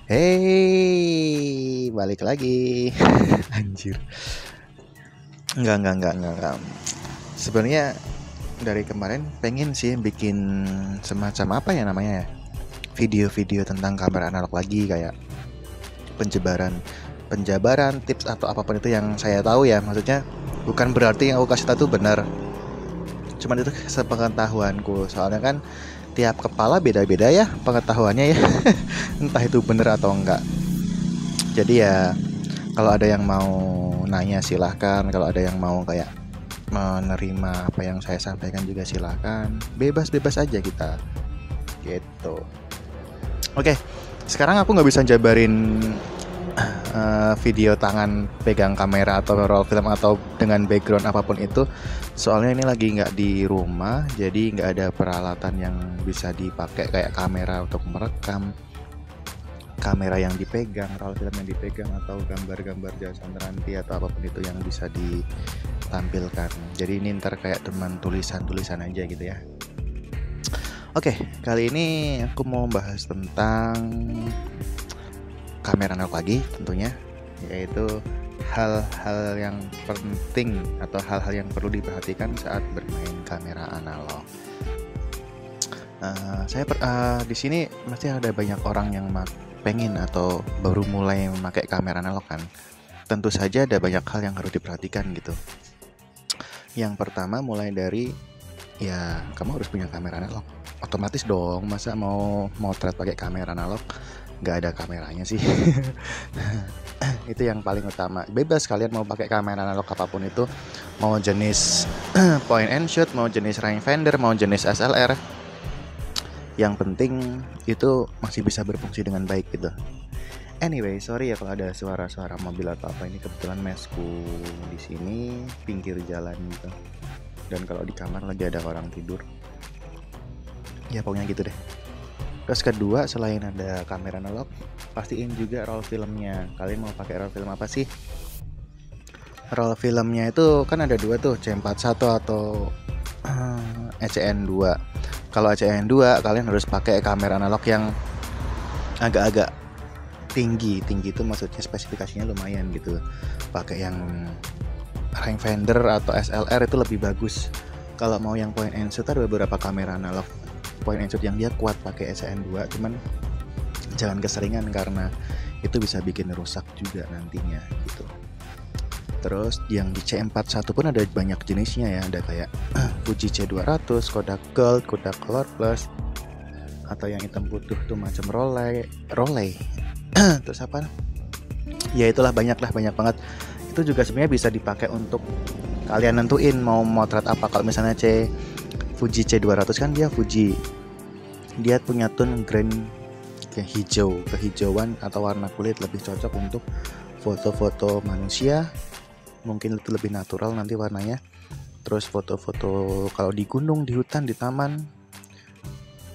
Hey, balik lagi. Anjir. Enggak. Sebenarnya dari kemarin pengen sih bikin semacam apa ya namanya ya? Video-video tentang kamera analog lagi kayak penjabaran, tips atau apapun itu yang saya tahu ya. Maksudnya bukan berarti yang aku kasih tahu itu benar. Cuman itu sepengetahuanku. Soalnya kan tiap kepala beda-beda ya pengetahuannya ya. Entah itu benar atau enggak. Jadi ya kalau ada yang mau nanya silahkan, kalau ada yang mau kayak menerima apa yang saya sampaikan juga silahkan, bebas-bebas aja kita gitu. Oke, sekarang aku nggak bisa jabarin video tangan pegang kamera atau roll film atau dengan background apapun itu, soalnya ini lagi nggak di rumah, jadi nggak ada peralatan yang bisa dipakai kayak kamera untuk merekam, kamera yang dipegang, roll film yang dipegang, atau gambar-gambar jasa nanti atau apapun itu yang bisa ditampilkan. Jadi ini ntar kayak teman tulisan-tulisan aja gitu ya. Oke, kali ini aku mau bahas tentang kamera analog lagi tentunya, yaitu hal-hal yang penting atau hal-hal yang perlu diperhatikan saat bermain kamera analog. Di sini masih ada banyak orang yang pengen atau baru mulai memakai kamera analog kan. Tentu saja ada banyak hal yang harus diperhatikan gitu. Yang pertama mulai dari ya kamu harus punya kamera analog. Otomatis dong, masa mau motret pakai kamera analog nggak ada kameranya sih. Itu yang paling utama. Bebas kalian mau pakai kamera analog apapun itu, mau jenis point and shoot, mau jenis rangefinder, mau jenis SLR, yang penting itu masih bisa berfungsi dengan baik gitu. Anyway, sorry ya kalau ada suara-suara mobil atau apa, ini kebetulan mesku di sini pinggir jalan gitu. Dan kalau di kamar lagi ada orang tidur. Ya pokoknya gitu deh. Terus kedua, selain ada kamera analog, pastiin juga roll filmnya. Kalian mau pakai roll film apa sih? Roll filmnya itu kan ada dua tuh, C41 atau ECN2. Kalau ECN2 kalian harus pakai kamera analog yang agak-agak tinggi itu maksudnya spesifikasinya lumayan gitu. Pakai yang rangefinder atau SLR itu lebih bagus. Kalau mau yang point and shoot ada beberapa kamera analog point and shoot yang dia kuat pakai ECN2, cuman jangan keseringan karena itu bisa bikin rusak juga nantinya gitu. Terus yang di C41 pun ada banyak jenisnya ya, ada kayak Fuji C200, Kodak Gold, Kodak Color Plus, atau yang hitam putih tuh macam Rolei. Terus apa? Ya itulah banyak banget. Itu juga sebenarnya bisa dipakai untuk kalian nentuin mau motret apa. Kalau misalnya Fuji C200 kan dia Fuji, dia punya tone grain kehijauan atau warna kulit lebih cocok untuk foto-foto manusia, mungkin itu lebih natural nanti warnanya. Terus foto-foto kalau di gunung, di hutan, di taman,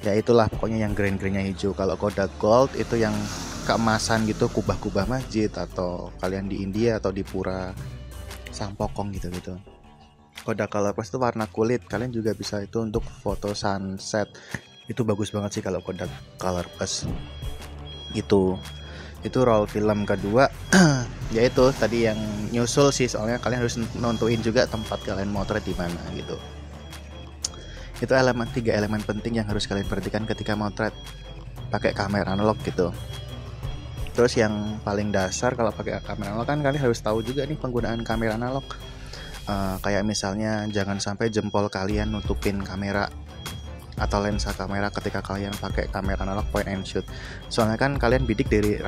ya itulah pokoknya yang grain-grainnya hijau. Kalau Kodak Gold itu yang keemasan gitu, kubah-kubah masjid, atau kalian di India atau di pura Sampokong gitu. Kodak Color Plus itu warna kulit, kalian juga bisa itu untuk foto sunset. Itu bagus banget sih kalau Kodak Color Plus. Itu roll film kedua. Yaitu tadi yang nyusul sih, soalnya kalian harus nentuin juga tempat kalian motret di mana gitu. Itu 3 elemen penting yang harus kalian perhatikan ketika motret pakai kamera analog gitu. Terus yang paling dasar kalau pakai kamera analog kan kalian harus tahu juga nih penggunaan kamera analog. Kayak misalnya jangan sampai jempol kalian nutupin kamera atau lensa kamera ketika kalian pakai kamera analog point and shoot. Soalnya kan kalian bidik di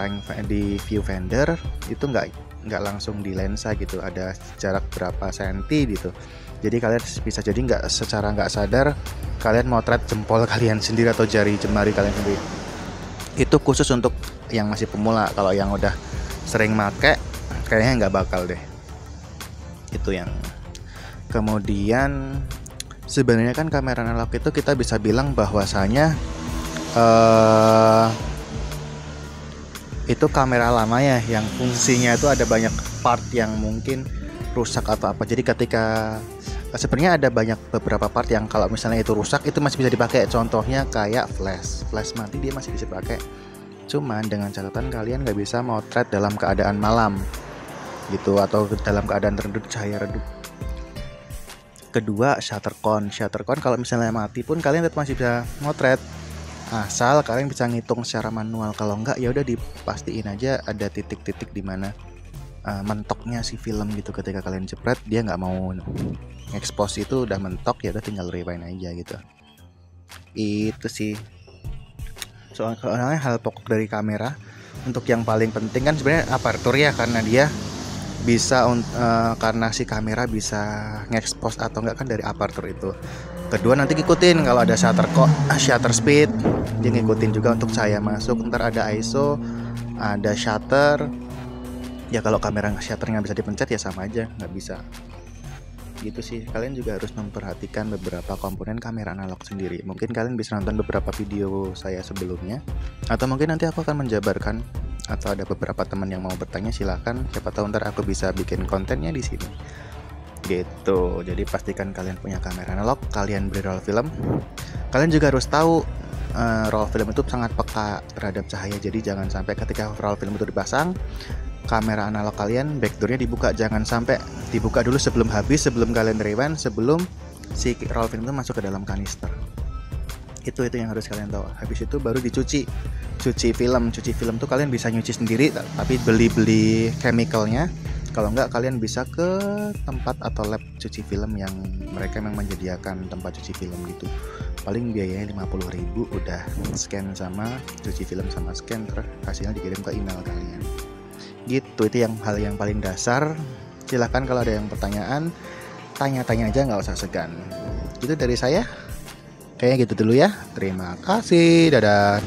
viewfinder itu nggak langsung di lensa gitu, ada jarak berapa senti gitu. Jadi kalian bisa jadi secara nggak sadar kalian motret jempol kalian sendiri atau jemari kalian sendiri. Itu khusus untuk yang masih pemula. Kalau yang udah sering make kayaknya nggak bakal deh. Itu yang kemudian sebenarnya kan kamera analog itu kita bisa bilang bahwasanya itu kamera lama ya, yang fungsinya itu ada banyak part yang mungkin rusak atau apa. Jadi ketika sebenarnya ada beberapa part yang kalau misalnya itu rusak itu masih bisa dipakai. Contohnya kayak flash mati dia masih bisa dipakai. Cuman dengan catatan kalian nggak bisa motret dalam keadaan malam gitu, atau dalam keadaan redup, cahaya redup. Kedua, shutter count kalau misalnya mati pun kalian tetap masih bisa motret, asal kalian bisa ngitung secara manual. Kalau enggak ya udah dipastiin aja ada titik-titik di mana mentoknya si film gitu. Ketika kalian jepret dia nggak mau expose itu udah mentok, ya udah tinggal rewind aja gitu. Itu sih soalnya hal pokok dari kamera. Untuk yang paling penting kan sebenarnya aperture ya, karena dia bisa karena si kamera bisa nge-expose atau enggak kan dari aperture itu. Kedua, nanti ngikutin kalau ada shutter speed, dia ngikutin juga untuk cahaya masuk. Ntar ada ISO, ada shutter. Ya kalau kamera shutternya bisa dipencet ya sama aja nggak bisa. Gitu sih, kalian juga harus memperhatikan beberapa komponen kamera analog sendiri. Mungkin kalian bisa nonton beberapa video saya sebelumnya, atau mungkin nanti aku akan menjabarkan, atau ada beberapa teman yang mau bertanya, silahkan, siapa tahu ntar aku bisa bikin kontennya di sini gitu. Jadi pastikan kalian punya kamera analog, kalian beli roll film. Kalian juga harus tahu roll film itu sangat peka terhadap cahaya. Jadi jangan sampai ketika roll film itu dipasang, kamera analog kalian backdoornya dibuka. Jangan sampai dibuka dulu sebelum habis, sebelum kalian rewind, sebelum si roll film itu masuk ke dalam kanister. Itu yang harus kalian tahu. Habis itu baru dicuci. Cuci film tuh kalian bisa nyuci sendiri, tapi beli chemicalnya. Kalau enggak, kalian bisa ke tempat atau lab cuci film yang mereka memang menyediakan tempat cuci film gitu. Paling biayanya 50.000, udah scan sama cuci film sama scan, terus hasilnya dikirim ke email kalian. Gitu, itu hal yang paling dasar. Silahkan kalau ada yang pertanyaan, tanya-tanya aja, nggak usah segan. Itu dari saya. Kayaknya gitu dulu ya. Terima kasih, dadah.